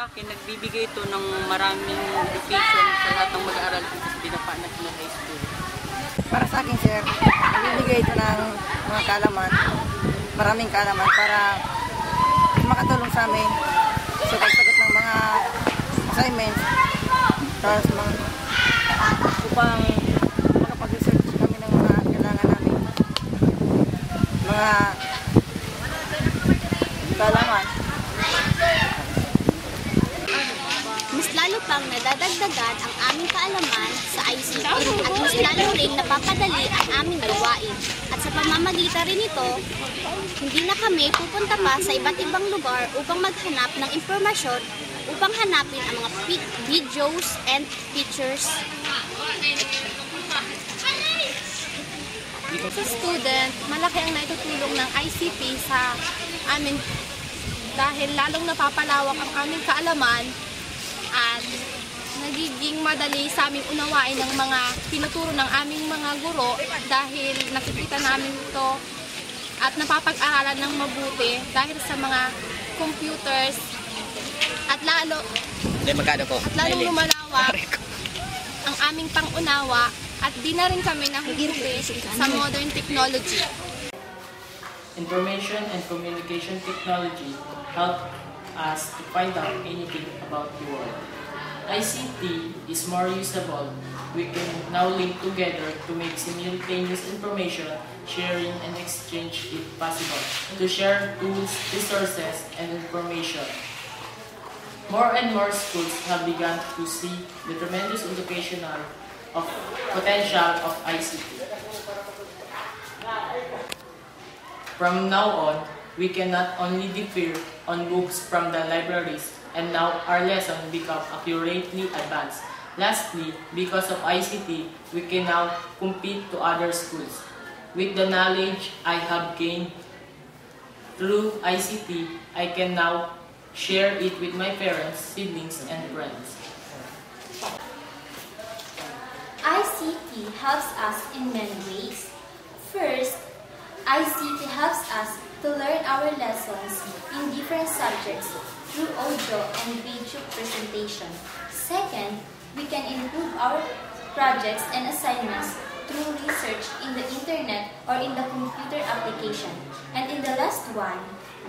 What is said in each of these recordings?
sa akin, nagbibigay ito ng maraming education sa lahat ng mag-aaral dito sa Dinapa National High School. Para sa akin, sir, nagbibigay ito ng mga kaalaman, maraming kaalaman para makatulong sa amin sa pagsagot ng mga assignments, tapos upang makapag-research kami ng mga kailangan namin, mga kaalaman. Mas lalo pang nadadagdagan ang aming kaalaman sa ICT at mas lalo rin napapadali ang aming gawain. At sa pamamagitan rin ito, hindi na kami pupunta pa sa iba't ibang lugar upang maghanap ng impormasyon upang hanapin ang mga videos and pictures. Sa student, malaki ang naitutulong ng ICT sa amin dahil lalong napapalawak ang aming kaalaman at nagiging madali sa aming unawain ng mga tinuturo ng aming mga guro dahil nakikita namin ito at napapag-aralan ng mabuti dahil sa mga computers at lalong lumalawak ang aming pangunawa at di na rin kami nahuhuli sa modern technology. Information and communication technology help us to find out anything about the world. ICT is more usable. We can now link together to make simultaneous information sharing and exchange if possible, to share tools, resources, and information. More and more schools have begun to see the tremendous educational potential of ICT. From now on, we can not only depend on books from the libraries, and now our lessons become accurately advanced. Lastly, because of ICT, we can now compete to other schools. With the knowledge I have gained through ICT, I can now share it with my parents, siblings, and friends. ICT helps us in many ways. First, ICT helps us to learn our lessons in different subjects through audio and video presentation. Second, we can improve our projects and assignments through research in the internet or in the computer application. And in the last one,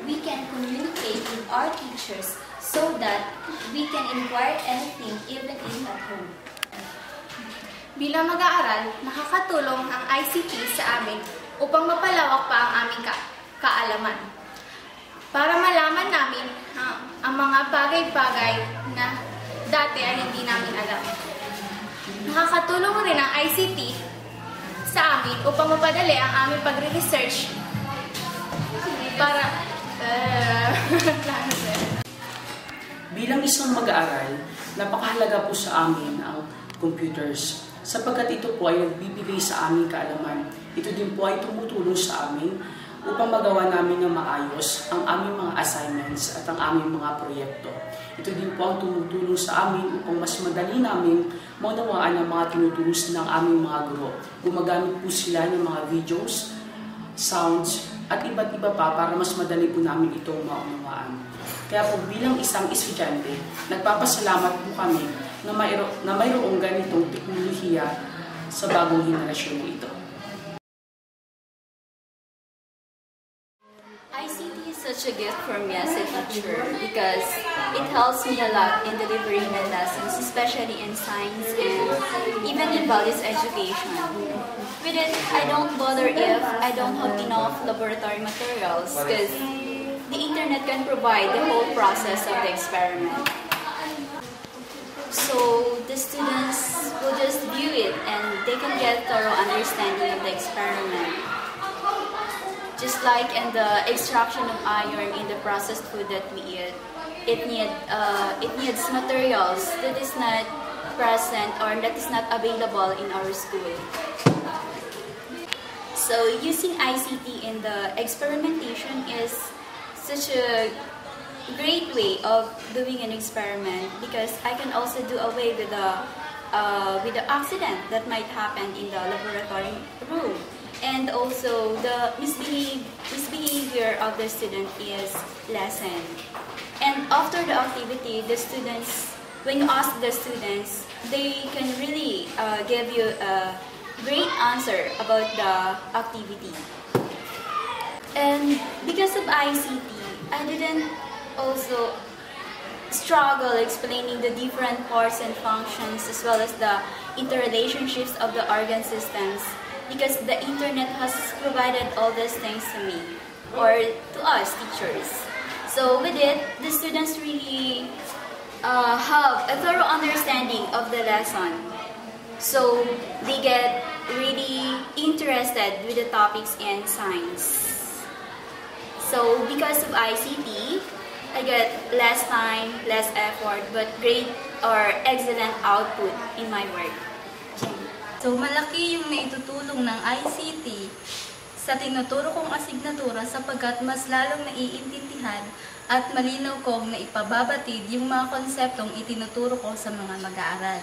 we can communicate with our teachers so that we can inquire anything even if at home. Bilang mag-aaral, nakakatulong ang ICT sa amin upang mapalawak pa ang aming kaalaman. Para malaman namin ang mga bagay-bagay na dati ay hindi namin alam. Nakakatulong rin ang ICT sa amin upang mapadali ang aming pagre-research para... Bilang isang mag-aaral, napakahalaga po sa amin ang computers sapagkat ito po ay nagbibigay sa aming kaalaman. Ito din po ay tumutulong sa amin upang magawa namin ng maayos ang aming mga assignments at ang aming mga proyekto. Ito din po ang tumutulong sa amin upang mas madali namin maunawaan ang mga tinuturo ng aming mga guro. Gumagamit po sila ng mga videos, sounds, at iba't iba pa para mas madali po namin itong maunawaan. Kaya po bilang isang estudyante, nagpapasalamat po kami na mayroong ganitong teknolohiya sa bagong henerasyon ito. ICT is such a gift for me as a teacher because it helps me a lot in delivering my lessons, especially in science and even in values education. With it, I don't bother if I don't have enough laboratory materials because the internet can provide the whole process of the experiment. So the students will just view it and they can get thorough understanding of the experiment. Just like in the extraction of iron in the processed food that we eat, it needs materials that is not present or that is not available in our school. So using ICT in the experimentation is such a great way of doing an experiment because I can also do away with the accident that might happen in the laboratory room. And also, the misbehavior of the student is lessened. And after the activity, the students, when you ask the students, they can really give you a great answer about the activity. And because of ICT, I didn't also struggle explaining the different parts and functions as well as the interrelationships of the organ systems, because the internet has provided all these things to me or to us teachers. So with it, the students really have a thorough understanding of the lesson. So they get really interested with the topics in science. So because of ICT, I get less time, less effort, but great or excellent output in my work. So malaki yung naitutulong ng ICT sa tinuturo kong asignatura sapagkat mas lalong naiintindihan at malinaw kong naipababatid yung mga konseptong itinuturo ko sa mga mag-aaral.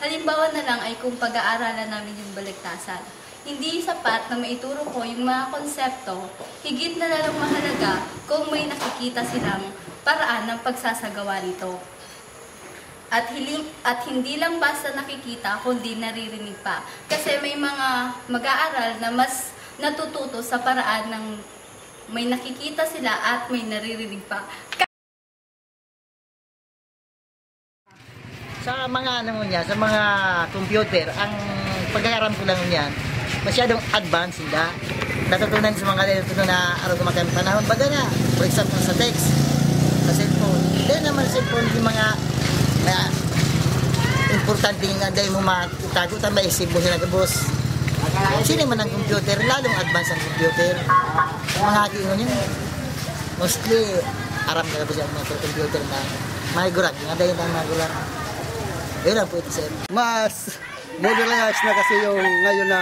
Halimbawa na lang ay kung pag-aaralan namin yung baligtasan. Hindi sapat na maituro ko yung mga konsepto, higit na lalong mahalaga kung may nakikita silang paraan ng pagsasagawa nito. At hindi lang basta nakikita, kundi naririnig pa. Kasi may mga mag-aaral na mas natututo sa paraan ng may nakikita sila at may naririnig pa. Sa mga sa mga computer, ang pag-aaral ko lang niyan, masyadong advanced sila. Natutunan sa mga natutunan na araw gumagamit panahon baga na. For example, sa text, sa cellphone. Hindi naman cellphone yung mga na importante nga dahil mo matago tayo maisip mo sila boss. Sino man ang computer, lalong advanced ang computer. Mga hakingon yun. Mostly, aram na ba siya mga computer na mahigurat. Nga dahil ang mahigurat. Yun lang po ito sir. Mas modernized na kasi yung ngayon na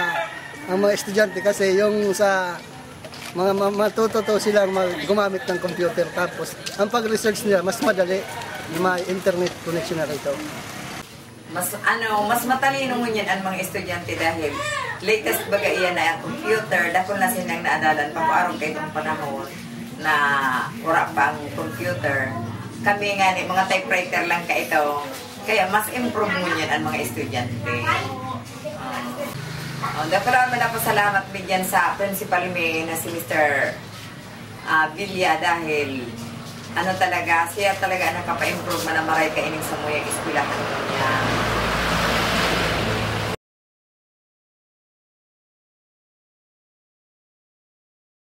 ang mga estudyante kasi yung sa mga matututo silang gumamit ng computer tapos ang pag-research nila mas madali, may internet connection na rito. Mas matalino mo yan ang mga estudyante dahil latest baga iyan na ang computer, dahil na silang naadalan pa kung araw kayo itong panahon na wala pa ang computer. Kami nga ni mga typewriter lang ka ito, kaya mas improve mo yan ang mga estudyante. Dahil naman ako salamat bigyan sa principal may na si Mr. Villa dahil siya talaga nakapa-improve man na maray ka ining sa muyang eskwelahan niya.